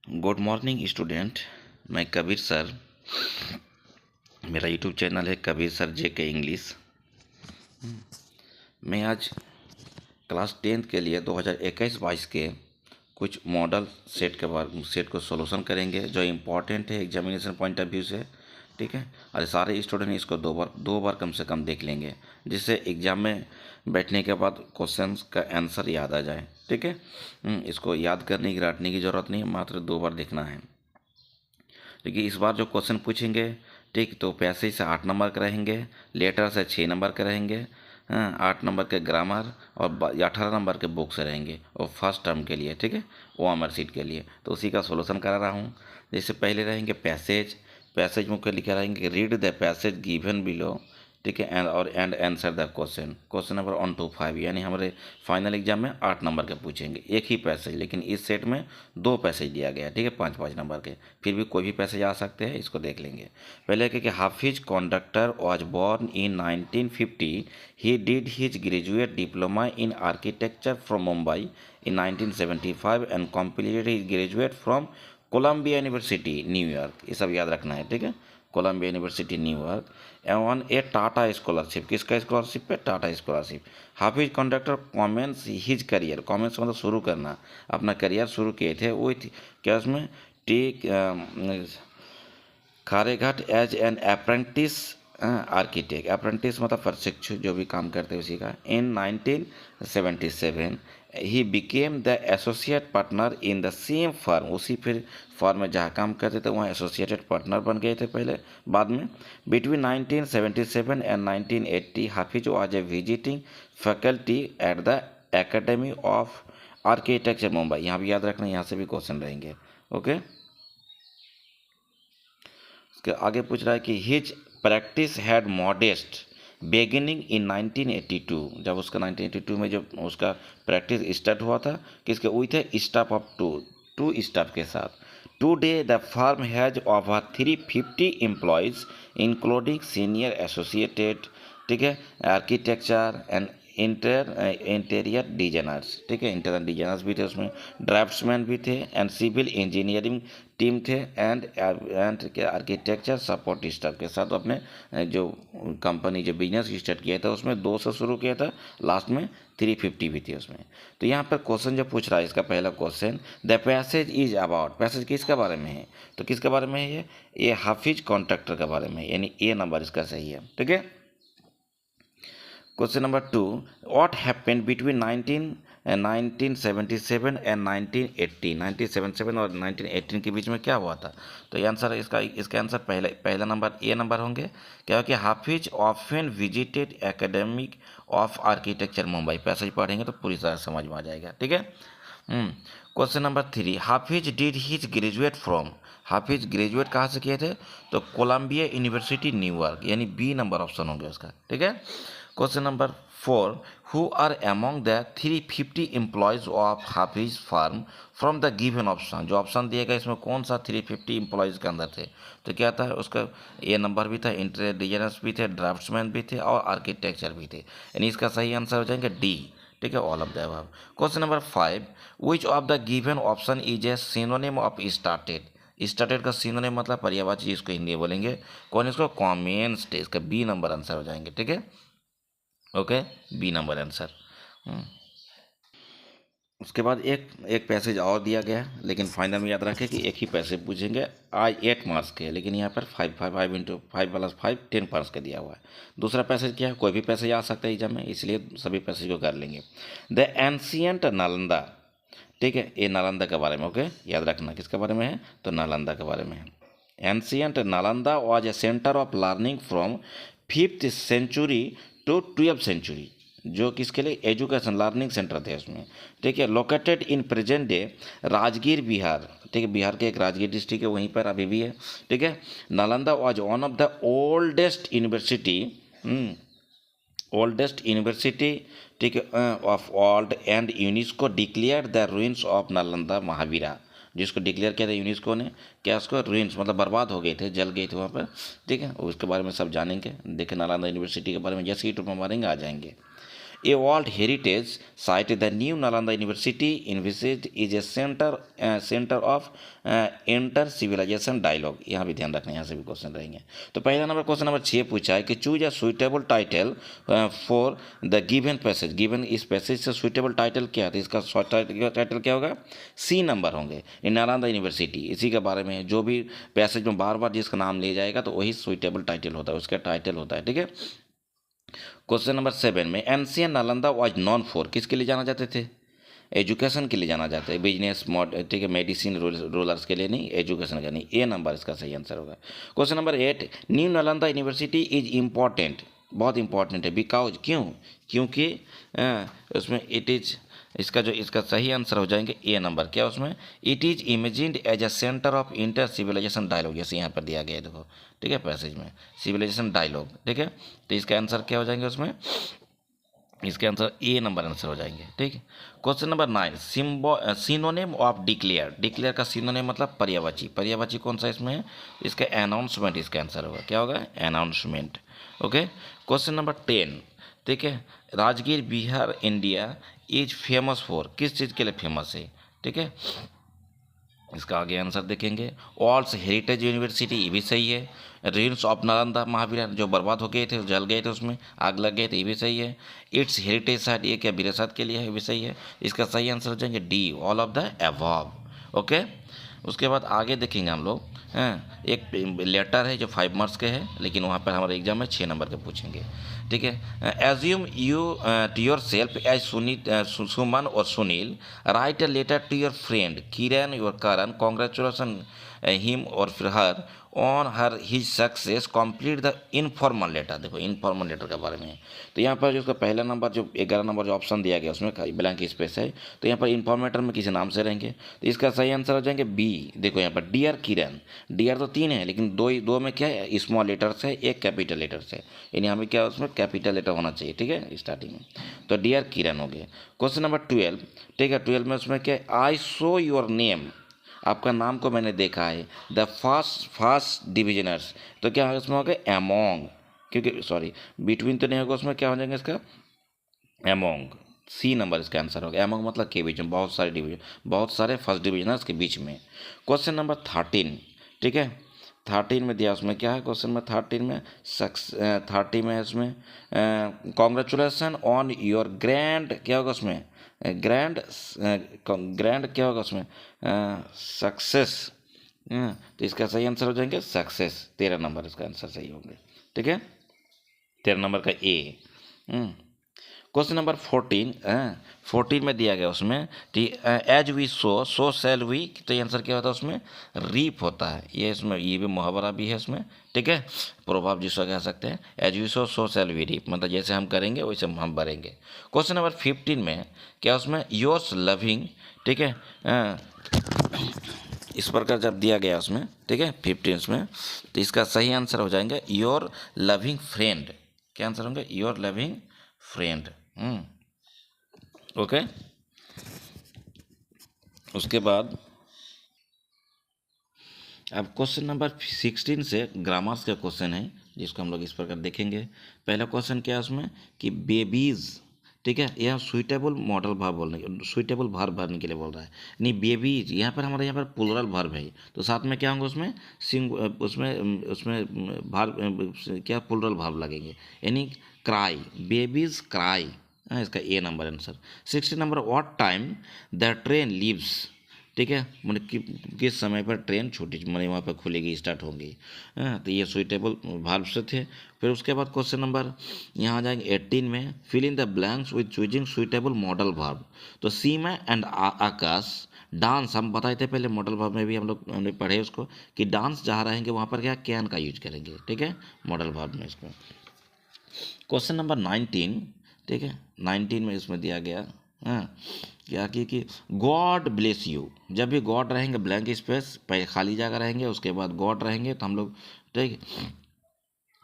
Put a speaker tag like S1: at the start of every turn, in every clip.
S1: Good morning student. मैं Kabir sir. मेरा YouTube channel है कबीर सर JK इंग्लिश। मैं आज क्लास 10th के लिए 2021-22 के कुछ मॉडल सेट को सोल्यूशन करेंगे जो इम्पोर्टेंट है एग्जामिनेशन पॉइंट ऑफ व्यू से। ठीक है, और सारे स्टूडेंट इसको दो बार कम से कम देख लेंगे, जिससे एग्जाम में बैठने के बाद क्वेश्चंस का आंसर याद आ जाए। ठीक है, इसको याद करने की रटने की ज़रूरत नहीं, मात्र 2 बार देखना है। देखिए, इस बार जो क्वेश्चन पूछेंगे, ठीक, तो पैसेज से 8 नंबर के रहेंगे, लेटर से 6 नंबर के रहेंगे, हाँ, 8 नंबर के ग्रामर और 18 नंबर के बुक से रहेंगे, और फर्स्ट टर्म के लिए, ठीक है, OMR सीट के लिए। तो उसी का सोल्यूशन करा रहा हूँ। जैसे पहले रहेंगे पैसेज। पैसेज में लिखे रहेंगे read the passage given below, ठीक है, and answer the question number 1 to 5। यानी हमारे फाइनल एग्जाम में 8 नंबर के पूछेंगे, एक ही पैसेज, लेकिन इस सेट में 2 पैसेज दिया गया है, ठीक है, 5-5 नंबर के। फिर भी कोई भी पैसेज आ सकते हैं, इसको देख लेंगे। पहले कि Hafeez Contractor was born in 1950। He did his graduate diploma in architecture from Mumbai in 1975 and completed his graduate from Columbia University New York. ये सब याद रखना है, ठीक है, कोलंबिया यूनिवर्सिटी न्यूयॉर्क। एवं ए टाटा स्कॉलरशिप, किसका स्कॉलरशिप है? Tata scholarship. Hafeez Contractor commences his career, commences मतलब शुरू करना, अपना करियर शुरू किए थे वो क्या उसमें T Khareghat as an apprentice architect. Apprentice मतलब प्रशिक्षु, जो भी काम करते हैं उसी का। In 1977 he became the associate partner in the same firm. उसी फिर फर्म में जहाँ काम करते थे वहाँ एसोसिएटेड पार्टनर बन गए थे पहले, बाद में। Between 1977 and 1980 Hafiz was a visiting faculty at the academy of architecture Mumbai. यहाँ भी याद रखना, यहाँ से भी क्वेश्चन रहेंगे। ओके, आगे पूछ रहा है कि his practice had modest beginning in 1982। जब उसका 1982 में जब उसका प्रैक्टिस स्टार्ट हुआ था, किसके विथ है? स्टाफ ऑफ टू स्टाफ के साथ। Today the firm has over 350 employees including senior associated, ठीक है, आर्किटेक्चर एंड इंटीरियर डिजाइनर्स, ठीक है, इंटीरियर डिजाइनर्स भी थे उसमें, ड्राफ्ट्समैन भी थे, एंड सिविल इंजीनियरिंग टीम थे, एंड आर्किटेक्चर सपोर्ट स्टाफ के साथ। अपने जो कंपनी जो बिजनेस स्टार्ट किया था उसमें 2 से शुरू किया था, लास्ट में 350 भी थी उसमें। तो यहाँ पर क्वेश्चन जो पूछ रहा है, इसका पहला question, the passage is about, passage किसके बारे में है? तो किसके बारे में है ये हाफिज कॉन्ट्रैक्टर के बारे में, यानी A नंबर इसका सही है, ठीक है। Question number 2, what happened between 1977 and 1980। 1977 और 1918 के बीच में क्या हुआ था? तो ये आंसर इसका आंसर पहला नंबर A नंबर होंगे। क्या हो कि Hafeez often visited academic of architecture Mumbai. Passage पढ़ेंगे तो पूरी तरह समझ में आ जाएगा, ठीक है। Question number 3, Hafiz did his graduate from. Hafiz graduate कहाँ से किए थे? तो कोलंबिया यूनिवर्सिटी न्यूयॉर्क, यानी B नंबर ऑप्शन होंगे उसका, ठीक है। Question number 4, who are among the 350 employees of Hafiz farm from the given option. जो ऑप्शन दिया गया इसमें कौन सा 350 एम्प्लॉयज के अंदर थे? तो क्या था उसका? A नंबर भी था, इंटीरियर डिजाइनर्स भी थे, ड्राफ्ट्समैन भी थे, और आर्किटेक्चर भी थे, यानी इसका सही आंसर हो जाएंगे D, ठीक है, all of the above. Question number 5, which of the given option is a synonym of started. Started का सिनोनिम मतलब पर्यायवाची, इसको हिंदी में बोलेंगे कौन? इसको कॉमेंस्ड। इसका B नंबर आंसर हो जाएंगे, ठीक है, ओके, B नंबर आंसर। उसके बाद एक पैसेज और दिया गया, लेकिन फाइनल में याद रखें कि एक ही पैसेज पूछेंगे, आज 8 मार्क्स के, लेकिन यहाँ पर 5 इंटू 5+5 10 मार्क्स का दिया हुआ है। दूसरा पैसेज क्या है? कोई भी पैसेज आ सकता है एग्जाम में, इसलिए सभी पैसेज को कर लेंगे। द एंशियंट नालंदा, ठीक है, ये नालंदा के बारे में, ओके, याद रखना किसके बारे में है? तो नालंदा के बारे में है। Ancient Nalanda was a centre of learning from 5th century to 12th century. जो किसके लिए? एजुकेशन लर्निंग सेंटर थे उसमें, ठीक है। Located in present day Rajgir Bihar, ठीक है, बिहार के एक राजगीर डिस्ट्रिक्ट है, वहीं पर अभी भी है, ठीक है। Nalanda was one of the oldest university, oldest university, ठीक है, of world, and UNESCO declare the ruins of Nalanda Mahavira. जिसको डिक्लेयर किया था यूनेस्को ने, क्या उसको? रूइंस मतलब बर्बाद हो गए थे, जल गए थे वहाँ पर, ठीक है। उसके बारे में सब जानेंगे, देखें नालंदा यूनिवर्सिटी के बारे में, जैसे यूट्यूब में मारेंगे आ जाएंगे। A World Heritage Site, the new Nalanda University envisaged is a center of inter civilization dialogue. यहाँ भी ध्यान रखना, यहाँ से भी क्वेश्चन रहेंगे। तो पहला नंबर क्वेश्चन नंबर 6 पूछा है कि choose a suitable title for the given passage. Given इस पैसेज से सुइटेबल टाइटल क्या है, तो इसका टाइटल क्या होगा, सी नंबर होंगे। इन नालंदा यूनिवर्सिटी, इसी के बारे में जो भी पैसेज में बार बार जिसका नाम ले जाएगा तो वही सुइटेबल टाइटल होता है, उसका टाइटल होता है, ठीक है। क्वेश्चन नंबर 7 में NCN Nalanda was non for, किसके लिए जाना जाते थे, एजुकेशन के लिए जाना जाता है, बिजनेस ठीक है, मेडिसिन रूलर्स के लिए नहीं, एजुकेशन का नहीं। ए नंबर इसका सही आंसर होगा। Question number 8, new Nalanda university is important, बहुत इंपॉर्टेंट है, बिकॉज क्यों, क्योंकि उसमें इट इज, इसका सही आंसर हो जाएंगे ए नंबर, क्या उसमें, it is imagined as a centre of inter civilisation dialogue, जैसे यहाँ पर दिया गया है देखो, ठीक है, पैसेज में सिविलाइजेशन डायलॉग, ठीक है। तो इसका आंसर क्या हो जाएंगे उसमें, इसके आंसर ए नंबर आंसर हो जाएंगे, ठीक है। Question number 9, synonym of declare, declare का सिनोनिम मतलब पर्यायवाची, पर्यायवाची कौन सा इसमें है, इसका अनाउंसमेंट इसका आंसर होगा, क्या होगा, अनाउंसमेंट, ओके। क्वेश्चन नंबर 10, ठीक है, Rajgir Bihar India is famous for, किस चीज़ के लिए फेमस है, ठीक है, इसका आगे आंसर देखेंगे। वर्ल्ड्स हेरिटेज यूनिवर्सिटी, ये भी सही है। रूइंस ऑफ नालंदा महावीर, जो बर्बाद हो गए थे, जल गए थे, उसमें आग लग गए थे, ये भी सही है। इट्स हेरिटेज साइट, ये क्या विरासत के लिए है, ये भी सही है। इसका सही आंसर हो जाएंगे D, all of the above, okay. उसके बाद आगे देखेंगे हम लोग, हैं, एक लेटर है जो 5 मार्क्स के है, लेकिन वहाँ पर हमारे एग्जाम में 6 नंबर के पूछेंगे, ठीक है। Assume you to yourself as Suman और Sunil, write a letter to your friend Kiran your Karan, congratulation him और फिर her on her his success, complete the informal letter, देखो इनफॉर्मल लेटर के बारे में है। तो यहाँ पर जो उसका पहला नंबर, जो 11 नंबर जो ऑप्शन दिया गया उसमें ब्लैंक स्पेस है, तो यहाँ पर इन्फॉर्मेटर में किसी नाम से रहेंगे, तो इसका सही आंसर हो जाएंगे बी। देखो यहाँ पर डियर किरण, डियर तो 3 है, लेकिन दो में क्या है, स्मॉल लेटर्स है, एक कैपिटल लेटर्स है, यानी हमें क्या उसमें कैपिटल लेटर होना चाहिए, ठीक है, स्टार्टिंग में। तो डियर किरण हो गए। क्वेश्चन नंबर 12, ठीक है, 12 में उसमें क्या है, आई सो योर नेम, आपका नाम को मैंने देखा है, द फर्स्ट डिविजनर्स, तो क्या होगा उसमें होगा एमोंग, क्योंकि सॉरी बिटवीन तो नहीं होगा, उसमें क्या हो जाएगा इसका एमोंग, सी नंबर इसका आंसर होगा। एमोंग मतलब के बीच में, बहुत सारे डिवीजन, बहुत सारे फर्स्ट डिविजनर्स के बीच में। क्वेश्चन नंबर 13, ठीक है, 13 में दिया, उसमें क्या है क्वेश्चन में 13 में 30 में उसमें कॉन्ग्रेचुलेसन ऑन योर ग्रैंड, क्या होगा उसमें ग्रैंड, ग्रैंड क्या होगा उसमें सक्सेस, तो इसका सही आंसर हो जाएंगे सक्सेस, 13 नंबर इसका आंसर सही होंगे, ठीक है, 13 नंबर का ए। क्वेश्चन नंबर 14 में दिया गया उसमें, as we sow shall we, तो ये आंसर क्या होता है उसमें, रीप होता है, ये इसमें ये भी मुहावरा भी है इसमें, ठीक है, प्रभाव जिसको कह सकते हैं, as we sow shall we reap, मतलब जैसे हम करेंगे वैसे हम भरेंगे। क्वेश्चन नंबर 15 में क्या उसमें, योर्स लविंग, ठीक है, इस प्रकार जब दिया गया उसमें, ठीक है, 15 में, तो इसका सही आंसर हो जाएंगे योर लविंग फ्रेंड, क्या आंसर होंगे, योर लविंग फ्रेंड, ओके। उसके बाद अब क्वेश्चन नंबर 16 से ग्रामर्स का क्वेश्चन है, जिसको हम लोग इस प्रकार देखेंगे। पहला क्वेश्चन क्या है उसमें कि बेबीज, ठीक है, यह सुइटेबल मॉडल वर्ब बोलने, सुइटेबल वर्ब भरने के लिए बोल रहा है, नहीं बेबीज, यहाँ पर हमारे यहाँ पर प्लूरल वर्ब है, तो साथ में क्या होंगे उसमें उसमें वर्ब क्या प्लूरल वर्ब लगेंगे, यानी क्राई, बेबीज क्राई, इसका A number answer. 16 number, what time the train leaves, ठीक है, मतलब किस समय पर ट्रेन छोटी मतलब वहाँ पर खुलेगी, स्टार्ट होंगी, तो ये सुइटेबल वर्ब से थे। फिर उसके बाद क्वेश्चन नंबर यहाँ आ जाएंगे 18 में, fill in the blanks with choosing suitable modal verb, तो सीमा एंड आकाश डांस, हम बताए थे पहले मॉडल वर्ब में भी हमने पढ़े उसको कि डांस जहाँ रहेंगे वहाँ पर क्या कैन का यूज करेंगे, ठीक है, मॉडल वर्ब में इसको। क्वेश्चन नंबर 19, ठीक है, 19 में इसमें दिया गया, क्या कि गॉड ब्लेस यू, जब भी गॉड रहेंगे ब्लैंक स्पेस पहले खाली जगह रहेंगे, उसके बाद गॉड रहेंगे, तो हम लोग, ठीक है,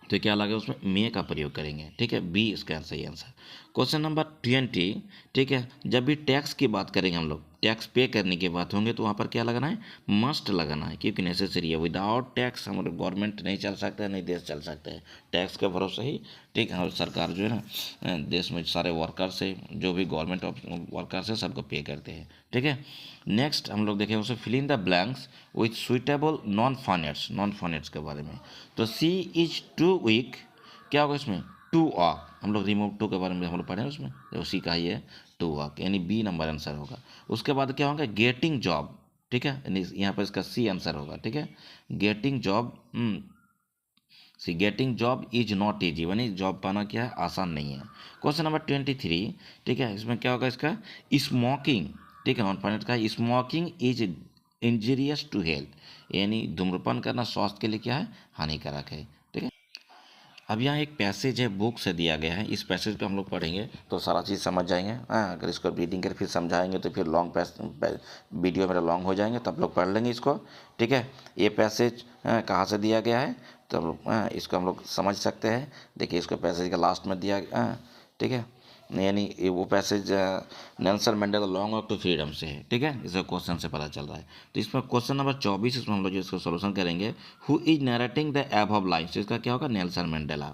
S1: तो क्या लगे उसमें मे का प्रयोग करेंगे, ठीक है, बी इसका सही आंसर। क्वेश्चन नंबर 20, ठीक है, जब भी टैक्स की बात करेंगे हम लोग, टैक्स पे करने की बात होंगे तो वहाँ पर क्या लगाना है, मस्ट लगाना है, क्योंकि नेसेसरी है। विदाउट टैक्स हमारे गवर्नमेंट नहीं चल सकता है, नहीं देश चल सकता है। टैक्स के भरोसे ही, ठीक है, सरकार जो है ना देश में सारे वर्कर्स है, जो भी गवर्नमेंट वर्कर्स है, सबको पे करते हैं, ठीक है। नेक्स्ट हम लोग देखें उसे fill in the blanks with suitable non finites के बारे में। तो सी इज टू वीक, क्या होगा इसमें, टू वॉक। हम लोग रिमूव टू के बारे में हम लोग पढ़े उसमें, तो उसी का ही है टू वॉक, यानी बी नंबर आंसर होगा। उसके बाद क्या होगा, गेटिंग जॉब, ठीक है, यानी यहाँ पर इसका सी आंसर होगा, ठीक है। Getting job, C getting job is not easy, यानी जॉब पाना क्या है, आसान नहीं है। क्वेश्चन नंबर 23, ठीक है, इसमें क्या होगा इसका, स्मोकिंग, ठीक है, नॉन फाइनेट का smoking is injurious to health, यानी धूम्रपान करना स्वास्थ्य के लिए क्या है, हानिकारक है, ठीक है। अब यहाँ एक पैसेज है बुक से दिया गया है, इस पैसेज को हम लोग पढ़ेंगे तो सारा चीज़ समझ जाएंगे। हाँ, अगर इसको रीडिंग कर फिर समझाएंगे तो फिर वीडियो मेरा लॉन्ग हो जाएंगे, तब लोग पढ़ लेंगे इसको, ठीक है। ये पैसेज कहाँ से दिया गया है, तो इसको हम लोग समझ सकते हैं। देखिए, इसको पैसेज का लास्ट में दिया, ठीक है, यानी वो passage Nelson Mandela Long Walk to Freedom से है, ठीक है, इसे क्वेश्चन से पता चल रहा है। तो इसमें क्वेश्चन नंबर 24, इसमें हम लोग जो इसको सोल्यूशन करेंगे, who is narrating the above lines, इसका क्या होगा, नेल्सन मंडेला,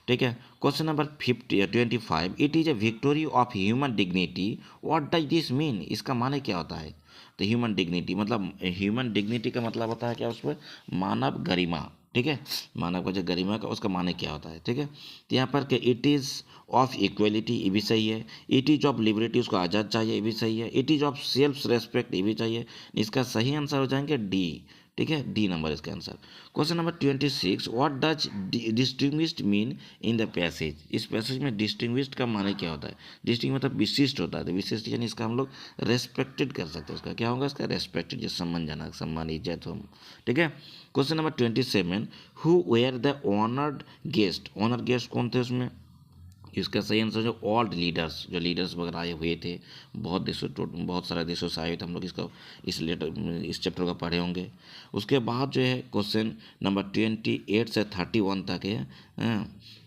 S1: ठीक है। Question number 25, it is a victory of human dignity, what does this mean, इसका माने क्या होता है। तो ह्यूमन डिग्निटी मतलब, ह्यूमन डिग्निटी का मतलब होता है क्या, उसमें मानव गरिमा, ठीक है, मानव का जो गरिमा का उसका माने क्या होता है, ठीक है। तो यहाँ पर कि इट इज़ ऑफ इक्वलिटी, ये भी सही है। इट इज ऑफ लिबर्टी, उसको आज़ाद चाहिए, ये भी सही है। It is of self respect, ये भी चाहिए। इसका सही आंसर हो जाएंगे डी, ठीक है, डी नंबर इसका answer. Question number 26, what does distinguished mean in the passage, इस पैसेज में डिस्टिंग्विश्ड का माने क्या होता है। डिस्टिंग मतलब विशिष्ट होता है, तो विशिष्ट यानी इसका हम लोग रेस्पेक्टेड कर सकते हैं, इसका क्या होगा, इसका रेस्पेक्टेड, जो सम्मानजनक, सम्मान, इज्जत हो, ठीक है। Question number 27, who were the honoured guest, honoured guest कौन थे उसमें, इसका सही आंसर जो ओल्ड लीडर्स, जो लीडर्स वगैरह आए हुए थे, बहुत सारे देशों से आए हुए थे, हम लोग इसका इस चैप्टर को पढ़े होंगे। उसके बाद जो है क्वेश्चन नंबर 28 से 31 तक है,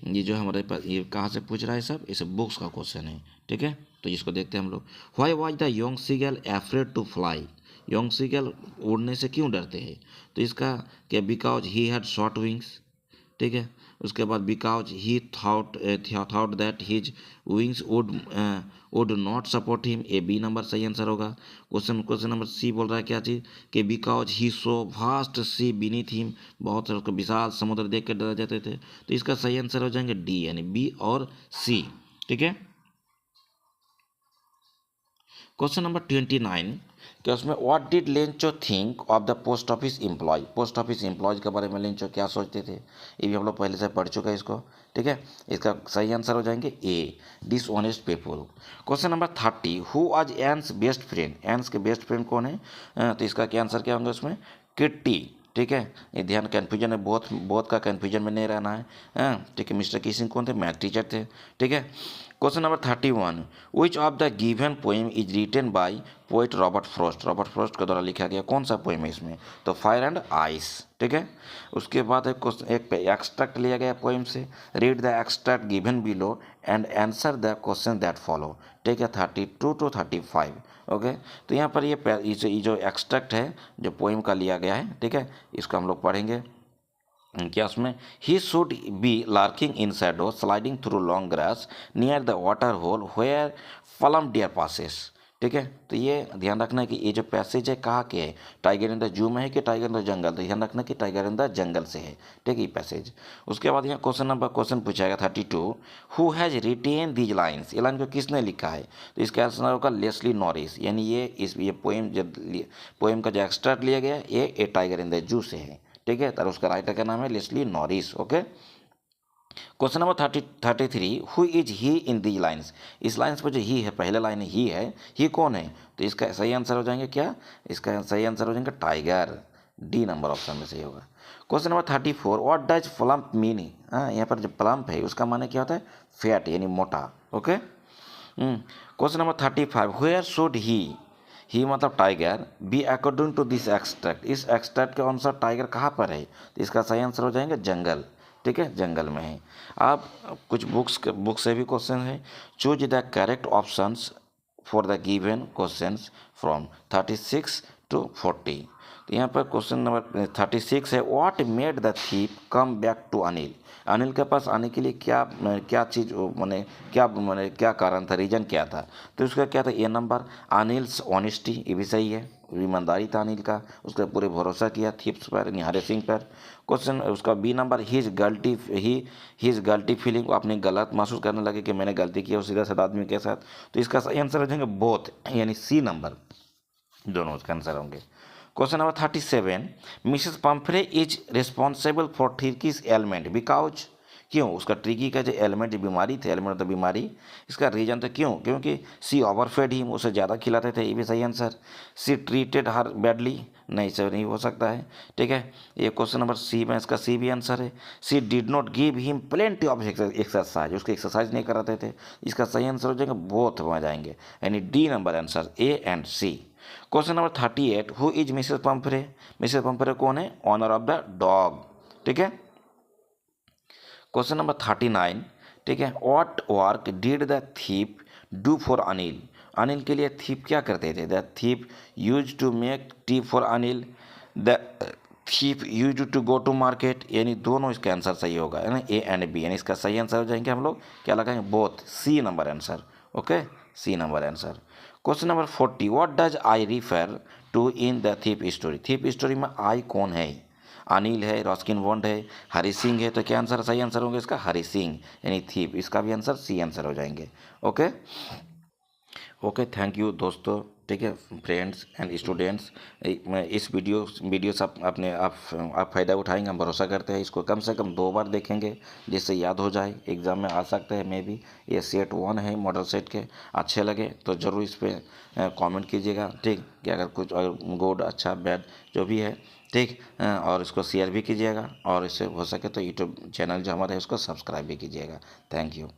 S1: ये जो हमारे पास ये कहाँ से पूछ रहा है सब, इस बुक्स का क्वेश्चन है, ठीक है। तो इसको देखते हैं हम लोग। Why was the young seagull afraid to fly, young seagull उड़ने से क्यों डरते हैं। तो इसका क्या, because he had short wings, ठीक है। उसके बाद because he thought that his wings would not support him, A B number सही आंसर होगा। क्वेश्चन नंबर सी बोल रहा है क्या चीज़, कि because he saw vast sea beneath him, बहुत सारे उसको विशाल समुद्र देख कर डर जाते थे। तो इसका सही आंसर हो जाएंगे डी, यानी बी और सी, ठीक है। क्वेश्चन नंबर 29, कि उसमें what did Lencho think of the post office employ, post office employees के बारे में लेंचो क्या सोचते थे, ये भी हम लोग पहले से पढ़ चुके हैं इसको, ठीक है। इसका सही आंसर हो जाएंगे A, dishonest people. Question number 30, who was Anne's best friend, Anne's के बेस्ट फ्रेंड कौन है, तो इसका क्या आंसर क्या होंगे उसमें, किट्टी, ठीक है। ये ध्यान, कन्फ्यूजन है, बहुत बहुत का कन्फ्यूजन में नहीं रहना है, ठीक है। मिस्टर किसिंग कौन थे, मैथ टीचर थे, ठीक है। Question number 31, which of the given poem is written by poet Robert Frost, Robert Frost के द्वारा लिखा गया कौन सा पोएम है इसमें, तो फायर एंड आइस, ठीक है। उसके बाद एक एक्सट्रैक्ट लिया गया पोएम से, read the extract given below and answer the question that follow, ठीक है, 32 to 35, ओके। तो यहाँ पर ये जो एक्सट्रैक्ट है जो पोएम का लिया गया है, ठीक है, इसको हम लोग पढ़ेंगे। क्या उसमें, he should be lurking in shadow sliding through long grass near the water hole where plump deer passes, ठीक है। तो ये ध्यान रखना है कि ये जो पैसेज है कहाँ के है, टाइगर इन द जू में है कि टाइगर इन द जंगल, तो ध्यान रखना कि टाइगर इन द जंगल से है, ठीक है, ये पैसेज। उसके बाद यहाँ क्वेश्चन पूछाएगा 32, who has written these lines, ये लाइन को किसने लिखा है, तो इसका आंसर होगा लेस्ली नॉरिस, यानी ये पोएम का जो एक्सट्रैक्ट लिया गया ये टाइगर इन द जू से है, ठीक है। तो उसका राइटर का नाम है Leslie Norris, okay. Question number 33, who is he in these lines, इस लाइन्स पर जो ही है, पहले लाइन ही है, ही कौन है, तो इसका सही आंसर हो जाएंगे क्या, इसका सही आंसर हो जाएंगे टाइगर, डी नंबर ऑप्शन में सही होगा। Question number 34, what does plump mean, यहाँ पर जो प्लम्प है उसका माने क्या होता है, फैट, यानी मोटा, okay. Question number 35, where should he मतलब tiger be according to this extract, इस एक्सट्रैक्ट के अनुसार टाइगर कहाँ पर है, तो इसका सही आंसर हो जाएंगे जंगल, ठीक है, जंगल में है। अब कुछ बुक से भी क्वेश्चन है, choose the correct options for the given questions from 36 to 40। तो यहाँ पर क्वेश्चन नंबर 36 है, what made the thief come back to Anil. Anil के पास आने के लिए क्या चीज़ क्या कारण था, रीजन क्या था। तो उसका क्या था, ए नंबर अनिल्स ऑनेस्टी, ये भी सही है, ईमानदारी था अनिल का, उसका पूरे भरोसा किया थीप्स पर यानी हरे सिंह पर। क्वेश्चन उसका बी नंबर हीज गलती फीलिंग, वो अपने गलत महसूस करने लगे कि मैंने गलती की उस सीधा साधा आदमी के साथ। तो इसका सही आंसर हो जाएंगे बोथ, यानी सी नंबर, दोनों उसका आंसर होंगे। Question number 37, Mrs पंफरे is responsible for ट्रिकीज element because, क्यों उसका ट्रिकी का जो एलिमेंट बीमारी थे, एलिमेंट तो बीमारी, इसका रीजन तो क्यों, क्योंकि सी ओवरफेड ही, उसे ज़्यादा खिलाते थे, ये भी सही आंसर। सी ट्रीटेड हर बैडली, नहीं सर नहीं हो सकता है, ठीक है। ये क्वेश्चन नंबर सी में इसका सी भी आंसर है। She did not give him plenty of exercise, उसको एक्सरसाइज नहीं कराते थे, इसका सही आंसर हो जाएगा बोथ हो जाएंगे, यानी D number answer, A and C. Question number 38, who is Mrs Pumphrey. Mrs Pumphrey कौन है, ऑनर ऑफ द डॉग, ठीक है। क्वेश्चन नंबर 39, ठीक है, what work did the thief do for Anil. Anil के लिए थीप क्या करते थे, the thief use to make tea for Anil, the thief use to go to market, यानी दोनों इसका आंसर सही होगा, है ना, ए एंड बी, यानी इसका सही आंसर हो जाएंगे हम लोग क्या लगाएंगे, both, C number answer, okay, C number answer. Question number 40, what does I refer to in the thief story. Thief story में आई कौन है, अनिल है, रॉस्किन बॉन्ड है, हरी सिंह है, तो क्या आंसर सही आंसर होगा इसका, हरी सिंह, यानी थीप, इसका भी आंसर सी आंसर हो जाएंगे, ओके। ओके, थैंक यू दोस्तों, ठीक है, फ्रेंड्स एंड स्टूडेंट्स। मैं इस वीडियो से आप फ़ायदा उठाएंगे, हम भरोसा करते हैं। इसको कम से कम 2 बार देखेंगे जिससे याद हो जाए, एग्ज़ाम में आ सकते हैं मे भी। ये सेट 1 है मॉडल सेट के, अच्छे लगे तो ज़रूर इस पर कमेंट कीजिएगा, ठीक, कि अगर कुछ गुड अच्छा बैड जो भी है, ठीक, और इसको शेयर भी कीजिएगा, और इससे हो सके तो यूट्यूब चैनल जो हमारा है उसको सब्सक्राइब भी कीजिएगा। Thank you.